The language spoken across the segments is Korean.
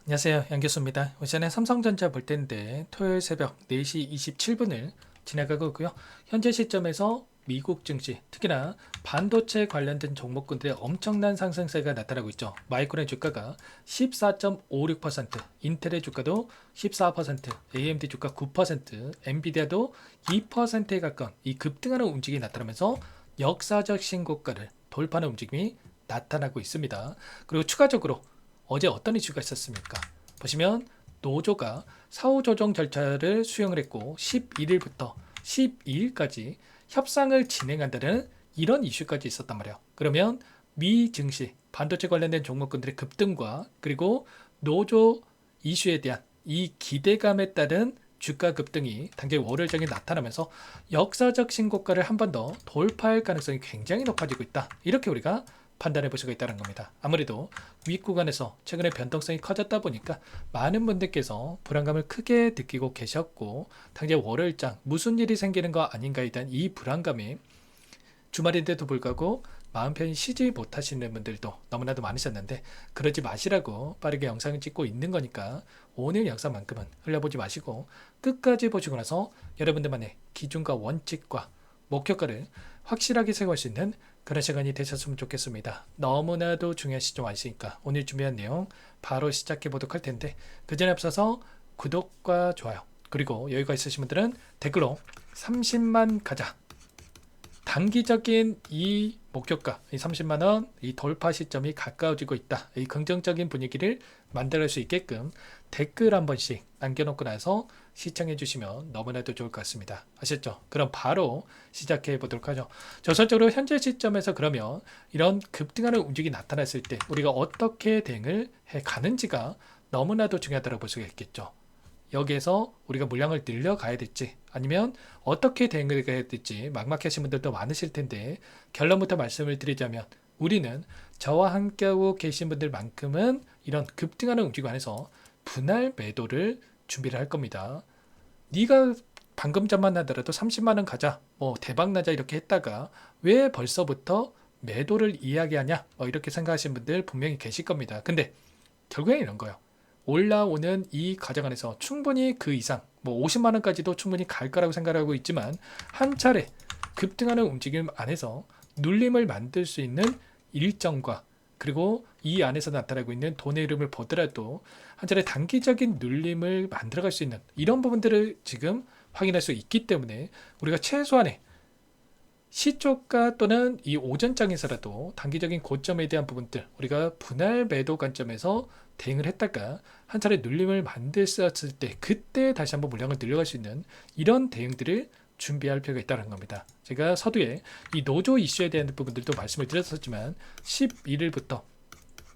안녕하세요. 양교수입니다. 오전에 삼성전자 볼 텐데 토요일 새벽 4시 27분을 지나가고 있고요. 현재 시점에서 미국 증시, 특히나 반도체 관련된 종목군들의 엄청난 상승세가 나타나고 있죠. 마이크론의 주가가 14.56%, 인텔의 주가도 14%, AMD 주가 9%, 엔비디아도 2%에 가까운 이 급등하는 움직임이 나타나면서 역사적 신고가를 돌파하는 움직임이 나타나고 있습니다. 그리고 추가적으로 어제 어떤 이슈가 있었습니까? 보시면 노조가 사후 조정 절차를 수행을 했고 11일부터 12일까지 협상을 진행한다는 이런 이슈까지 있었단 말이에요. 그러면 미 증시, 반도체 관련된 종목군들의 급등과 그리고 노조 이슈에 대한 이 기대감에 따른 주가 급등이 당장 월요일장에 나타나면서 역사적 신고가를 한 번 더 돌파할 가능성이 굉장히 높아지고 있다. 이렇게 우리가 판단해 볼 수가 있다는 겁니다. 아무래도 윗구간에서 최근에 변동성이 커졌다 보니까 많은 분들께서 불안감을 크게 느끼고 계셨고 당장 월요일장 무슨 일이 생기는 거 아닌가에 대한 이 불안감이 주말인데도 불구하고 마음 편히 쉬지 못하시는 분들도 너무나도 많으셨는데 그러지 마시라고 빠르게 영상을 찍고 있는 거니까 오늘 영상만큼은 흘려보지 마시고 끝까지 보시고 나서 여러분들만의 기준과 원칙과 목표가를 확실하게 세울 수 있는 그런 시간이 되셨으면 좋겠습니다. 너무나도 중요한 시점 와 있으니까 오늘 준비한 내용 바로 시작해 보도록 할 텐데 그 전에 앞서서 구독과 좋아요 그리고 여유가 있으신 분들은 댓글로 30만 가자, 단기적인 이 목표가 이 30만원 이 돌파 시점이 가까워지고 있다, 이 긍정적인 분위기를 만들 수 있게끔 댓글 한 번씩 남겨놓고 나서 시청해 주시면 너무나도 좋을 것 같습니다. 아셨죠? 그럼 바로 시작해 보도록 하죠. 저설적으로 현재 시점에서 그러면 이런 급등하는 움직임이 나타났을 때 우리가 어떻게 대응을 해 가는지가 너무나도 중요하다고 볼 수가 있겠죠. 여기에서 우리가 물량을 늘려가야 될지 아니면 어떻게 대응을 해야 될지 막막하신 분들도 많으실 텐데 결론부터 말씀을 드리자면 우리는 저와 함께하고 계신 분들만큼은 이런 급등하는 움직임 안에서 분할 매도를 준비를 할 겁니다. 네가 방금 전만 하더라도 30만원 가자, 뭐 대박 나자 이렇게 했다가 왜 벌써부터 매도를 이야기하냐, 이렇게 생각하시는 분들 분명히 계실 겁니다. 근데 결국엔 이런 거예요. 올라오는 이 과정 안에서 충분히 그 이상 뭐 50만원까지도 충분히 갈 거라고 생각하고 있지만 한 차례 급등하는 움직임 안에서 눌림을 만들 수 있는 일정과 그리고 이 안에서 나타나고 있는 돈의 흐름을 보더라도 한 차례 단기적인 눌림을 만들어갈 수 있는 이런 부분들을 지금 확인할 수 있기 때문에 우리가 최소한의 시초가 또는 이 오전장에서라도 단기적인 고점에 대한 부분들 우리가 분할 매도 관점에서 대응을 했다가 한 차례 눌림을 만들었을 때 그때 다시 한번 물량을 늘려갈 수 있는 이런 대응들을 준비할 필요가 있다는 겁니다. 제가 서두에 이 노조 이슈에 대한 부분들도 말씀을 드렸었지만 11일부터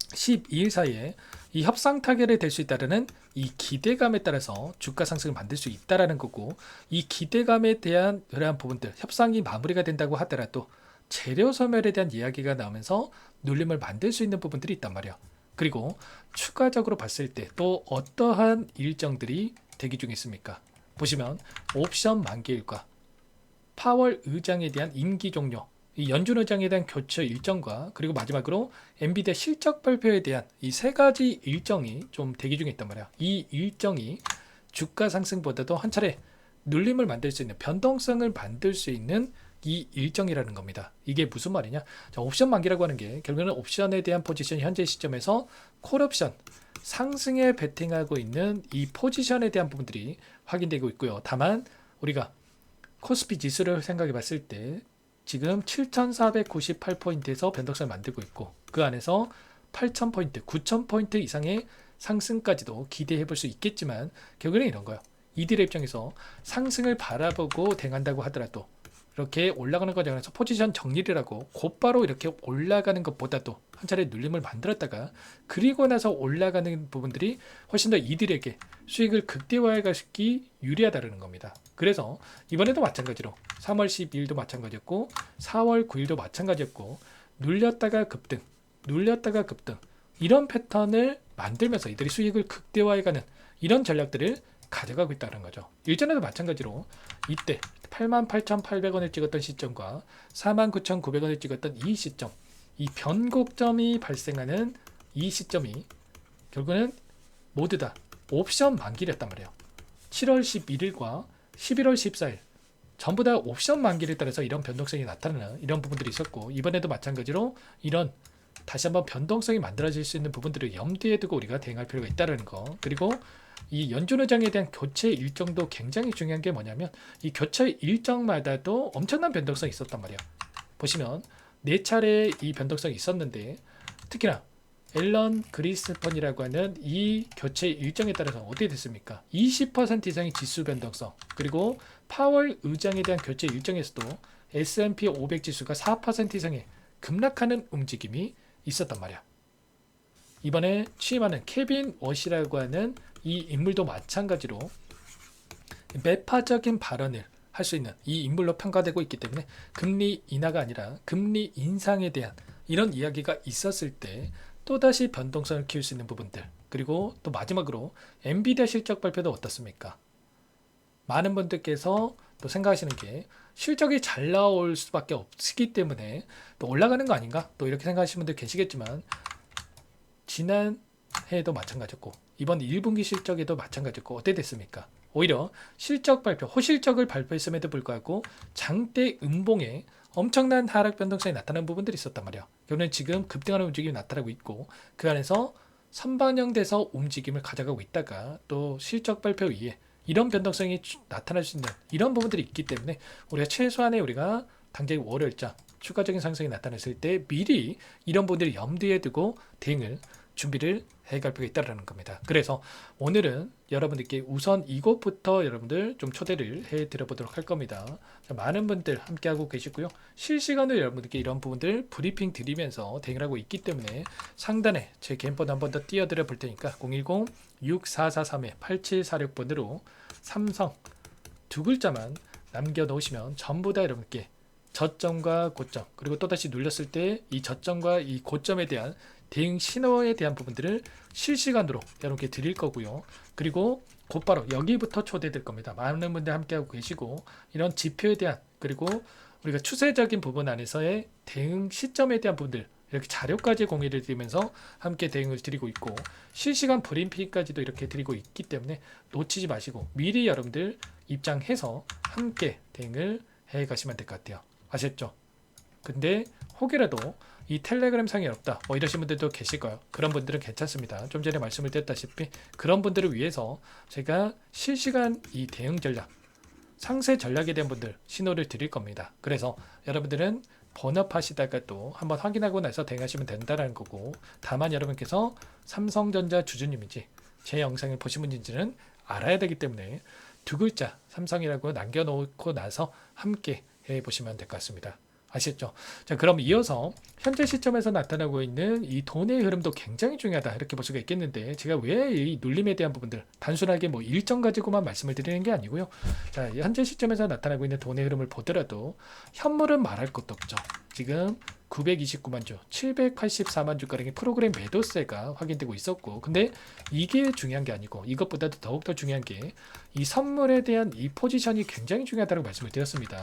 12일 사이에 이 협상 타결이 될 수 있다는 이 기대감에 따라서 주가 상승을 만들 수 있다라는 거고, 이 기대감에 대한 그러한 부분들 협상이 마무리가 된다고 하더라도 재료 소멸에 대한 이야기가 나오면서 눌림을 만들 수 있는 부분들이 있단 말이야. 그리고 추가적으로 봤을 때 또 어떠한 일정들이 대기 중에 있습니까? 보시면 옵션 만기일과 파월 의장에 대한 임기 종료, 이 연준 의장에 대한 교체 일정과 그리고 마지막으로 엔비디아 실적 발표에 대한 이 세 가지 일정이 좀 대기 중에 있단 말이야. 이 일정이 주가 상승보다도 한 차례 눌림을 만들 수 있는 변동성을 만들 수 있는 이 일정이라는 겁니다. 이게 무슨 말이냐? 자, 옵션 만기라고 하는 게 결국에는 옵션에 대한 포지션 현재 시점에서 콜옵션 상승에 베팅하고 있는 이 포지션에 대한 부분들이 확인되고 있고요. 다만 우리가 코스피 지수를 생각해 봤을 때 지금 7,498포인트에서 변동성을 만들고 있고 그 안에서 8,000포인트, 9,000포인트 이상의 상승까지도 기대해 볼 수 있겠지만 결국에는 이런 거예요. 이들의 입장에서 상승을 바라보고 대응한다고 하더라도 이렇게 올라가는 과정에서 포지션 정리를 하고 곧바로 이렇게 올라가는 것보다도 한 차례 눌림을 만들었다가 그리고 나서 올라가는 부분들이 훨씬 더 이들에게 수익을 극대화하기 유리하다는 겁니다. 그래서 이번에도 마찬가지로 3월 12일도 마찬가지였고 4월 9일도 마찬가지였고 눌렸다가 급등, 눌렸다가 급등 이런 패턴을 만들면서 이들이 수익을 극대화해가는 이런 전략들을 가져가고 있다는 거죠. 일전에도 마찬가지로 이때 88,800원을 찍었던 시점과 49,900원을 찍었던 이 시점, 이 변곡점이 발생하는 이 시점이 결국은 모두 다 옵션 만기였단 말이에요. 7월 11일과 11월 14일 전부 다 옵션 만기를 따라서 이런 변동성이 나타나는 이런 부분들이 있었고, 이번에도 마찬가지로 이런 다시 한번 변동성이 만들어질 수 있는 부분들을 염두에 두고 우리가 대응할 필요가 있다는 거. 그리고 이 연준 의장에 대한 교체 일정도 굉장히 중요한 게 뭐냐면, 이 교체 일정마다도 엄청난 변동성이 있었단 말이에요. 보시면 4차례 이 변동성이 있었는데, 특히나 앨런 그리스펀이라고 하는 이 교체 일정에 따라서 어떻게 됐습니까? 20% 이상의 지수 변동성, 그리고 파월 의장에 대한 교체 일정에서도 S&P 500 지수가 4% 이상의 급락하는 움직임이 있었단 말이야. 이번에 취임하는 케빈 워시라고 하는 이 인물도 마찬가지로 매파적인 발언을 할 수 있는 이 인물로 평가되고 있기 때문에 금리 인하가 아니라 금리 인상에 대한 이런 이야기가 있었을 때 또다시 변동성을 키울 수 있는 부분들, 그리고 또 마지막으로 엔비디아 실적 발표도 어떻습니까? 많은 분들께서 또 생각하시는 게 실적이 잘 나올 수밖에 없기 때문에 또 올라가는 거 아닌가? 또 이렇게 생각하시는 분들 계시겠지만, 지난해에도 마찬가지였고 이번 1분기 실적에도 마찬가지였고 어떻게 됐습니까? 오히려 실적 발표, 호실적을 발표했음에도 불구하고 장대 음봉에 엄청난 하락 변동성이 나타나는 부분들이 있었단 말이에요. 결국은 지금 급등하는 움직임이 나타나고 있고, 그 안에서 선반영돼서 움직임을 가져가고 있다가 또 실적 발표 이후에 이런 변동성이 나타날 수 있는 이런 부분들이 있기 때문에 우리가 최소한의 우리가 당장 월요일자 추가적인 상승이 나타났을 때 미리 이런 부분들을 염두에 두고 대응을 준비를 해갈 필요가 있다는 겁니다. 그래서 오늘은 여러분들께 우선 이것부터 여러분들 좀 초대를 해 드려보도록 할 겁니다. 많은 분들 함께하고 계시고요. 실시간으로 여러분들께 이런 부분들 브리핑 드리면서 대응을 하고 있기 때문에 상단에 제 개인번호 한 번 더 띄워드려 볼 테니까 010-6443-8746번으로 삼성 두 글자만 남겨놓으시면 전부 다 여러분께 저점과 고점, 그리고 또다시 눌렸을 때 이 저점과 이 고점에 대한 대응 신호에 대한 부분들을 실시간으로 여러분께 드릴 거고요. 그리고 곧바로 여기부터 초대될 겁니다. 많은 분들 함께하고 계시고 이런 지표에 대한, 그리고 우리가 추세적인 부분 안에서의 대응 시점에 대한 부분들 이렇게 자료까지 공유를 드리면서 함께 대응을 드리고 있고, 실시간 브리핑까지도 이렇게 드리고 있기 때문에 놓치지 마시고 미리 여러분들 입장해서 함께 대응을 해 가시면 될 것 같아요. 아셨죠? 근데 혹여라도 이 텔레그램 상이 없다 뭐 이러신 분들도 계실 거예요. 그런 분들은 괜찮습니다. 좀 전에 말씀을 드렸다시피 그런 분들을 위해서 제가 실시간 이 대응 전략, 상세 전략에 대한 분들 신호를 드릴 겁니다. 그래서 여러분들은 번업하시다가 또 한번 확인하고 나서 대응하시면 된다는 거고, 다만 여러분께서 삼성전자 주주님인지 제 영상을 보신 분인지는 알아야 되기 때문에 두 글자 삼성이라고 남겨놓고 나서 함께 해보시면 될 것 같습니다. 아시겠죠? 자, 그럼 이어서 현재 시점에서 나타나고 있는 이 돈의 흐름도 굉장히 중요하다 이렇게 볼 수가 있겠는데, 제가 왜 이 눌림에 대한 부분들 단순하게 뭐 일정 가지고만 말씀을 드리는 게 아니고요. 자, 현재 시점에서 나타나고 있는 돈의 흐름을 보더라도 현물은 말할 것도 없죠. 지금 929만 주, 784만 주가량의 프로그램 매도세가 확인되고 있었고, 근데 이게 중요한 게 아니고 이것보다도 더욱더 중요한 게 이 선물에 대한 이 포지션이 굉장히 중요하다고 말씀을 드렸습니다.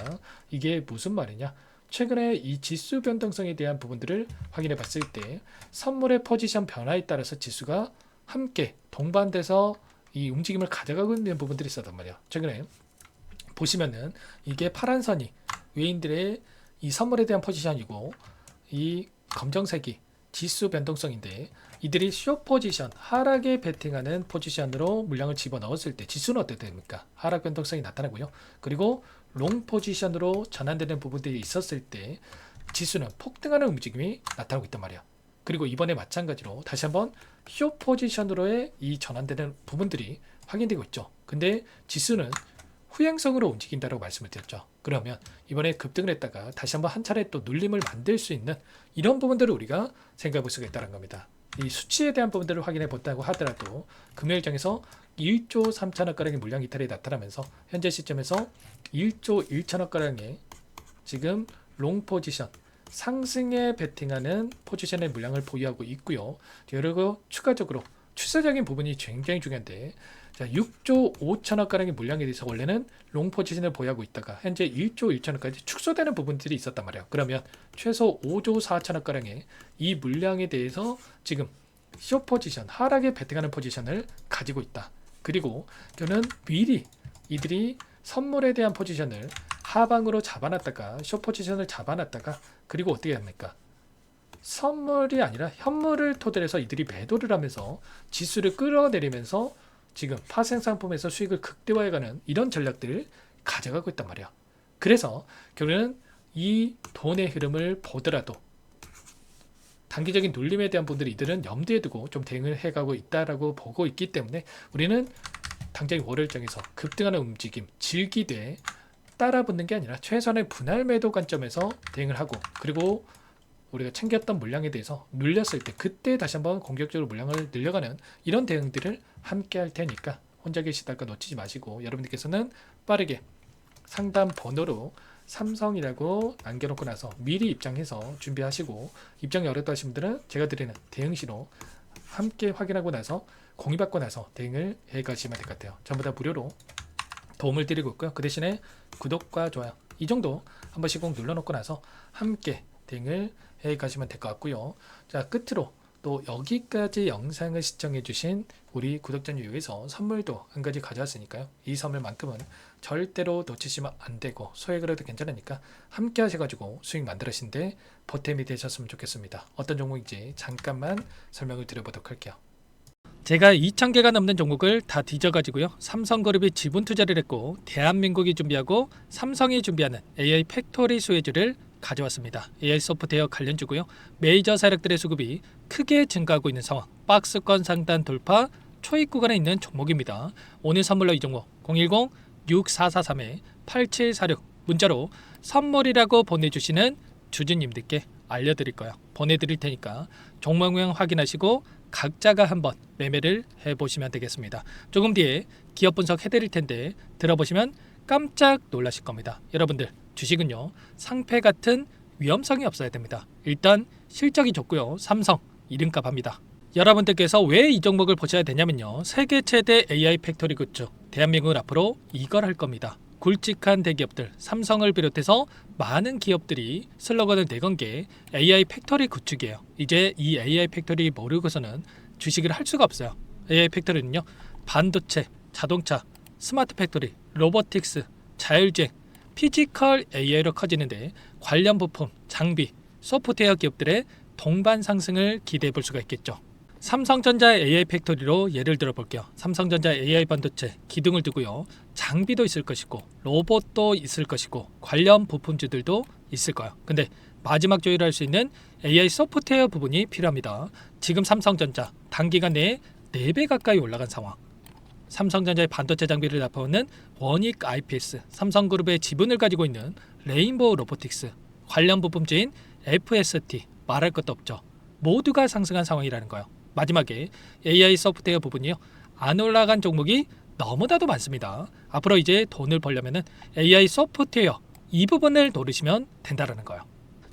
이게 무슨 말이냐? 최근에 이 지수 변동성에 대한 부분들을 확인해 봤을 때 선물의 포지션 변화에 따라서 지수가 함께 동반돼서 이 움직임을 가져가고 있는 부분들이 있었단 말이에요. 최근에 보시면은 이게 파란 선이 외인들의 이 선물에 대한 포지션이고, 이 검정색이 지수 변동성인데, 이들이 숏 포지션, 하락에 베팅하는 포지션으로 물량을 집어넣었을 때 지수는 어떻게 됩니까? 하락 변동성이 나타나고요. 그리고 롱 포지션으로 전환되는 부분들이 있었을 때 지수는 폭등하는 움직임이 나타나고 있단 말이야. 그리고 이번에 마찬가지로 다시 한번 숏 포지션으로의 이 전환되는 부분들이 확인되고 있죠. 근데 지수는 후행성으로 움직인다고 말씀을 드렸죠. 그러면 이번에 급등을 했다가 다시 한번 한 차례 또 눌림을 만들 수 있는 이런 부분들을 우리가 생각해 볼 수가 있다는 겁니다. 이 수치에 대한 부분들을 확인해 본다고 하더라도 금요일장에서 1조 3천억 가량의 물량 이탈이 나타나면서 현재 시점에서 1조 1천억 가량의 지금 롱 포지션, 상승에 베팅하는 포지션의 물량을 보유하고 있고요. 그리고 추가적으로 추세적인 부분이 굉장히 중요한데, 자, 6조 5천억 가량의 물량에 대해서 원래는 롱 포지션을 보유하고 있다가 현재 1조 1천억까지 축소되는 부분들이 있었단 말이에요. 그러면 최소 5조 4천억 가량의 이 물량에 대해서 지금 숏 포지션, 하락에 베팅하는 포지션을 가지고 있다. 그리고 그는 미리 이들이 선물에 대한 포지션을 하방으로 잡아놨다가 숏 포지션을 잡아놨다가 그리고 어떻게 합니까? 선물이 아니라 현물을 토대로 해서 이들이 매도를 하면서 지수를 끌어내리면서 지금 파생 상품에서 수익을 극대화해가는 이런 전략들을 가져가고 있단 말이야. 그래서 결국에는 이 돈의 흐름을 보더라도 단기적인 눌림에 대한 분들이 이들은 염두에 두고 좀 대응을 해가고 있다라고 보고 있기 때문에 우리는 당장 월요일장에서 급등하는 움직임 즐기되 따라붙는 게 아니라 최선의 분할 매도 관점에서 대응을 하고 그리고 우리가 챙겼던 물량에 대해서 눌렸을 때 그때 다시 한번 공격적으로 물량을 늘려가는 이런 대응들을 함께 할 테니까 혼자 계시다가 놓치지 마시고 여러분들께서는 빠르게 상담 번호로 삼성이라고 남겨놓고 나서 미리 입장해서 준비하시고 입장이 어렵다 하신 분들은 제가 드리는 대응시로 함께 확인하고 나서 공유받고 나서 대응을 해가시면 될 것 같아요. 전부 다 무료로 도움을 드리고 있고요. 그 대신에 구독과 좋아요 이 정도 한 번씩 꼭 눌러놓고 나서 함께 대응을 해가시면 될 것 같고요. 자, 끝으로 또 여기까지 영상을 시청해 주신 우리 구독자님 위해서 선물도 한 가지 가져왔으니까요. 이 선물만큼은 절대로 놓치시면 안 되고 소액을 해도 괜찮으니까 함께 하셔가지고 수익 만들으신데 보탬이 되셨으면 좋겠습니다. 어떤 종목인지 잠깐만 설명을 드려보도록 할게요. 제가 2,000개가 넘는 종목을 다 뒤져가지고요. 삼성그룹이 지분 투자를 했고 대한민국이 준비하고 삼성이 준비하는 AI 팩토리 수혜주를 가져왔습니다. AI 소프트웨어 관련주고요. 메이저 세력들의 수급이 크게 증가하고 있는 상황. 박스권 상단 돌파 초입 구간에 있는 종목입니다. 오늘 선물로 이 종목 010-6443-8746 문자로 선물이라고 보내주시는 주주님들께 알려드릴 거예요. 보내드릴 테니까 종목명 확인하시고 각자가 한번 매매를 해보시면 되겠습니다. 조금 뒤에 기업 분석 해드릴 텐데 들어보시면 깜짝 놀라실 겁니다. 여러분들 주식은요 상패 같은 위험성이 없어야 됩니다. 일단 실적이 좋고요. 삼성 이름값 합니다. 여러분들께서 왜 이 종목을 보셔야 되냐면요. 세계 최대 AI 팩토리 굿즈 대한민국은 앞으로 이걸 할 겁니다. 굵직한 대기업들 삼성을 비롯해서 많은 기업들이 슬로건을 내건 게 AI 팩토리 구축이에요. 이제 이 AI 팩토리 모르고서는 주식을 할 수가 없어요. AI 팩토리는요 반도체, 자동차, 스마트 팩토리, 로보틱스, 자율주행, 피지컬 AI로 커지는데 관련 부품, 장비, 소프트웨어 기업들의 동반 상승을 기대해 볼 수가 있겠죠. 삼성전자 AI 팩토리로 예를 들어 볼게요. 삼성전자 AI 반도체 기둥을 두고요. 장비도 있을 것이고 로봇도 있을 것이고 관련 부품주들도 있을 거예요. 근데 마지막 조율을 할 수 있는 AI 소프트웨어 부분이 필요합니다. 지금 삼성전자 단기간 내에 4배 가까이 올라간 상황. 삼성전자의 반도체 장비를 납품하는 원익 IPS, 삼성그룹의 지분을 가지고 있는 레인보우 로보틱스, 관련 부품주인 FST 말할 것도 없죠. 모두가 상승한 상황이라는 거예요. 마지막에 AI 소프트웨어 부분이요. 안 올라간 종목이 너무나도 많습니다. 앞으로 이제 돈을 벌려면 AI 소프트웨어 이 부분을 노리시면 된다는 거예요.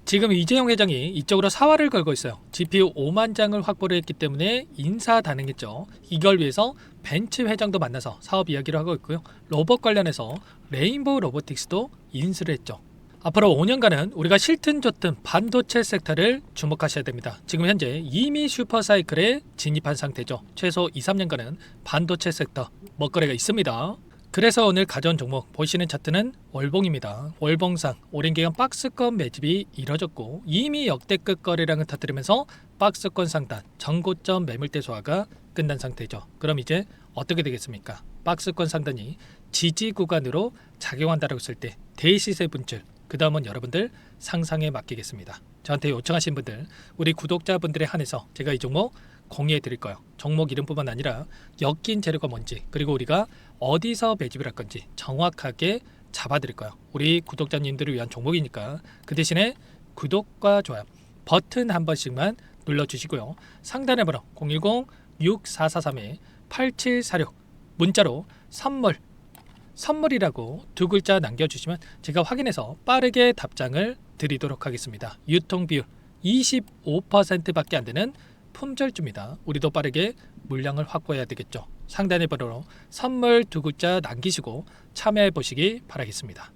지금 이재용 회장이 이쪽으로 사활을 걸고 있어요. GPU 5만 장을 확보를 했기 때문에 인사단행했죠. 이걸 위해서 벤츠 회장도 만나서 사업 이야기를 하고 있고요. 로봇 관련해서 레인보우 로보틱스도 인수를 했죠. 앞으로 5년간은 우리가 싫든 좋든 반도체 섹터를 주목하셔야 됩니다. 지금 현재 이미 슈퍼사이클에 진입한 상태죠. 최소 2-3년간은 반도체 섹터 먹거리가 있습니다. 그래서 오늘 가져온 종목 보시는 차트는 월봉입니다. 월봉상 오랜 기간 박스권 매집이 이뤄졌고 이미 역대급 거래량을 터뜨리면서 박스권 상단 전고점 매물대 소화가 끝난 상태죠. 그럼 이제 어떻게 되겠습니까? 박스권 상단이 지지 구간으로 작용한다고 했을 때 대시세 분출 그 다음은 여러분들 상상에 맡기겠습니다. 저한테 요청하신 분들 우리 구독자분들에 한해서 제가 이 종목 공유해 드릴 거예요. 종목 이름뿐만 아니라 엮인 재료가 뭔지 그리고 우리가 어디서 매집을 할 건지 정확하게 잡아 드릴 거예요. 우리 구독자님들을 위한 종목이니까 그 대신에 구독과 좋아요 버튼 한 번씩만 눌러주시고요. 상단의 번호 010-6443-8746 문자로 선물이라고 2글자 남겨주시면 제가 확인해서 빠르게 답장을 드리도록 하겠습니다. 유통비율 25%밖에 안 되는 품절주입니다. 우리도 빠르게 물량을 확보해야 되겠죠. 상단의 번호로 선물 2글자 남기시고 참여해 보시기 바라겠습니다.